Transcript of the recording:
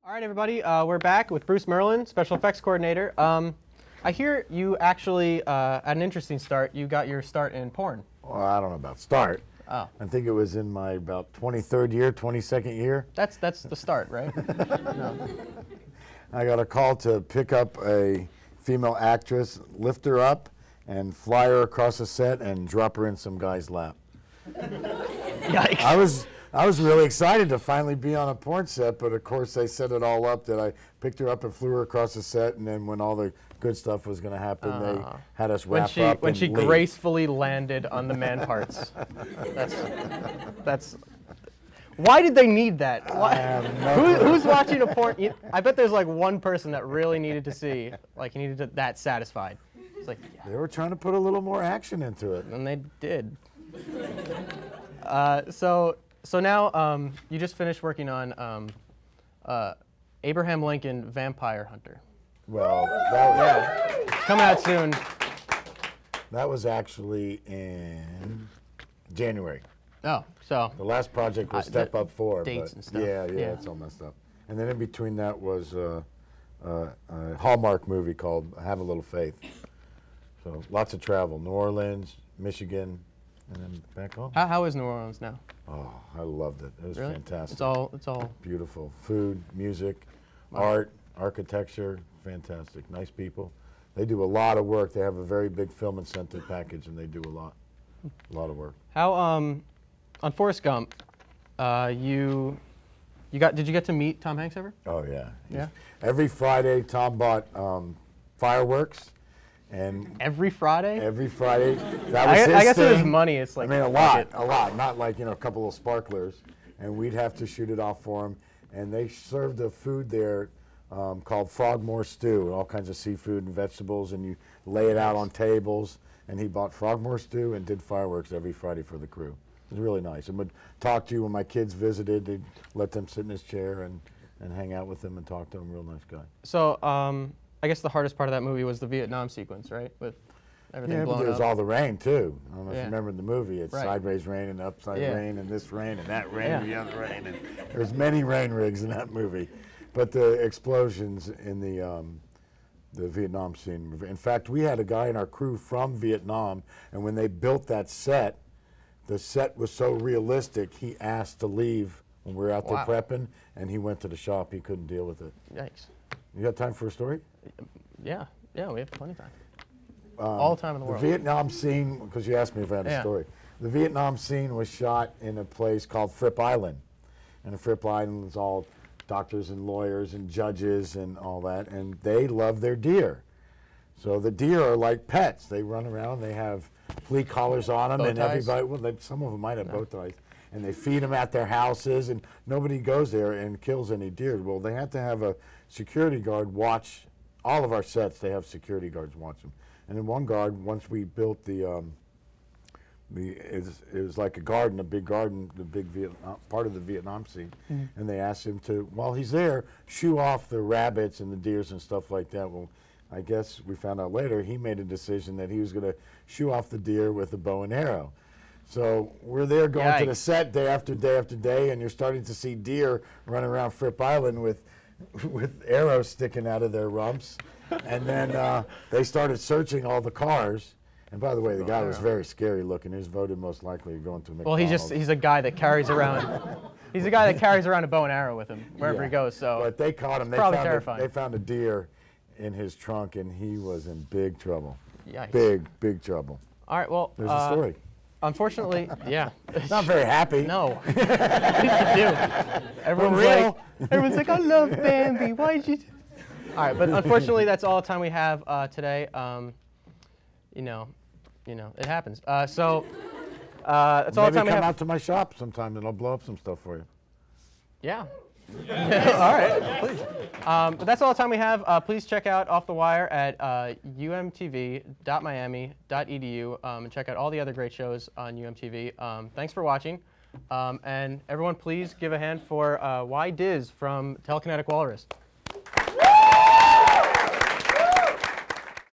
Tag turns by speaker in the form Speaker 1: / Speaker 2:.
Speaker 1: All right, everybody, we're back with Bruce Merlin, Special Effects Coordinator. I hear you actually, at an interesting start, you got your start in porn.
Speaker 2: Well, I don't know about start.
Speaker 1: Oh.
Speaker 2: I think it was in my about 23rd year, 22nd year.
Speaker 1: That's the start, right? No.
Speaker 2: I got a call to pick up a female actress, lift her up, and fly her across the set and drop her in some guy's lap.
Speaker 1: Yikes.
Speaker 2: I was really excited to finally be on a porn set, but of course they set it all up that I picked her up and flew her across the set, and then when all the good stuff was going to happen, they had us wrap up
Speaker 1: when
Speaker 2: and
Speaker 1: she
Speaker 2: leave.
Speaker 1: gracefully landed on the man parts. That's. Why did they need that? Who's watching a porn? I bet there's like one person that really needed to see, like he needed that satisfied. It's like, yeah.
Speaker 2: They were trying to put a little more action into it.
Speaker 1: And they did. So now you just finished working on Abraham Lincoln Vampire Hunter.
Speaker 2: Well, that was,
Speaker 1: It's coming out soon.
Speaker 2: that was actually in January.
Speaker 1: Oh, so.
Speaker 2: The last project was Step Up 4.
Speaker 1: Dates
Speaker 2: but
Speaker 1: and stuff.
Speaker 2: Yeah,
Speaker 1: Yeah.
Speaker 2: it's all messed up. And then in between that was a Hallmark movie called Have a Little Faith. So lots of travel, New Orleans, Michigan, and then back home.
Speaker 1: How is New Orleans now?
Speaker 2: Oh, I loved it. It was
Speaker 1: Really?
Speaker 2: fantastic.
Speaker 1: It's all.
Speaker 2: Beautiful. Food, music, art, architecture, fantastic. Nice people. They do a lot of work. They have a very big film incentive package, and they do a lot of work.
Speaker 1: How on Forrest Gump, did you get to meet Tom Hanks ever?
Speaker 2: Oh yeah.
Speaker 1: Yeah.
Speaker 2: Every Friday, Tom bought fireworks, and
Speaker 1: Every Friday?
Speaker 2: every Friday, that was his
Speaker 1: I guess
Speaker 2: thing.
Speaker 1: it was money. It's like
Speaker 2: I mean, a lot, not like a couple of sparklers, and we'd have to shoot it off for him. And they served a food there called Frogmore stew, and all kinds of seafood and vegetables, and you lay it out on tables. And he bought Frogmore stew and did fireworks every Friday for the crew. It was really nice. And would talk to you when my kids visited. They'd let them sit in his chair and hang out with him and talk to him. Real nice guy.
Speaker 1: So I guess the hardest part of that movie was the Vietnam sequence, right? With everything
Speaker 2: But
Speaker 1: blown
Speaker 2: there's
Speaker 1: up.
Speaker 2: all the rain too. I don't know if
Speaker 1: Yeah.
Speaker 2: you remember in the movie. It's
Speaker 1: Right.
Speaker 2: sideways rain and upside rain and this rain and that rain and the
Speaker 1: Yeah.
Speaker 2: other rain. And there's many rain rigs in that movie. But the explosions in the Vietnam scene. In fact, we had a guy in our crew from Vietnam, and when they built that set, the set was so realistic, he asked to leave when we were out there prepping, and he went to the shop. He couldn't deal with it.
Speaker 1: Yikes.
Speaker 2: You got time for a story?
Speaker 1: Yeah, we have plenty of time. All the time in the world.
Speaker 2: The Vietnam scene, because you asked me if I had a story. The Vietnam scene was shot in a place called Fripp Island. And Fripp Island is all doctors and lawyers and judges and all that, and they love their deer. So the deer are like pets. They run around, they have flea collars on them, and everybody, well, some of them might have bow ties, and they feed them at their houses, and nobody goes there and kills any deer. Well, they have to have a security guard watch all of our sets. They have security guards watch them. And then one guard, once we built it was like a garden, the big Vietnam, part of the Vietnam scene, and they asked him to, while he's there, shoo off the rabbits and the deers and stuff like that. Well, I guess we found out later he made a decision that he was going to shoo off the deer with a bow and arrow. So we're there going to the set day after day after day, and you're starting to see deer run around Fripp Island with arrows sticking out of their rumps. And then they started searching all the cars. And by the way, the guy was very scary looking. He was voted most likely going to McDonald's.
Speaker 1: Well, he's a guy that carries around a bow and arrow with him wherever he goes. So
Speaker 2: but they caught him.
Speaker 1: Probably terrifying.
Speaker 2: They found a deer in his trunk, and he was in big trouble.
Speaker 1: Yikes.
Speaker 2: Big trouble.
Speaker 1: All right, well,
Speaker 2: There's a story.
Speaker 1: Unfortunately, yeah.
Speaker 2: Not very happy.
Speaker 1: No. What did you do? Everyone's like, I love Bambi. Why'd you? All right, but unfortunately, that's all the time we have today. It happens. That's all the time we have.
Speaker 2: Maybe come out to my shop sometime, and I'll blow up some stuff for you.
Speaker 1: Yeah. All right, please. But that's all the time we have. Please check out Off the Wire at umtv.miami.edu and check out all the other great shows on UMTV. Thanks for watching. And everyone, please give a hand for Why Diz from Telekinetic Walrus.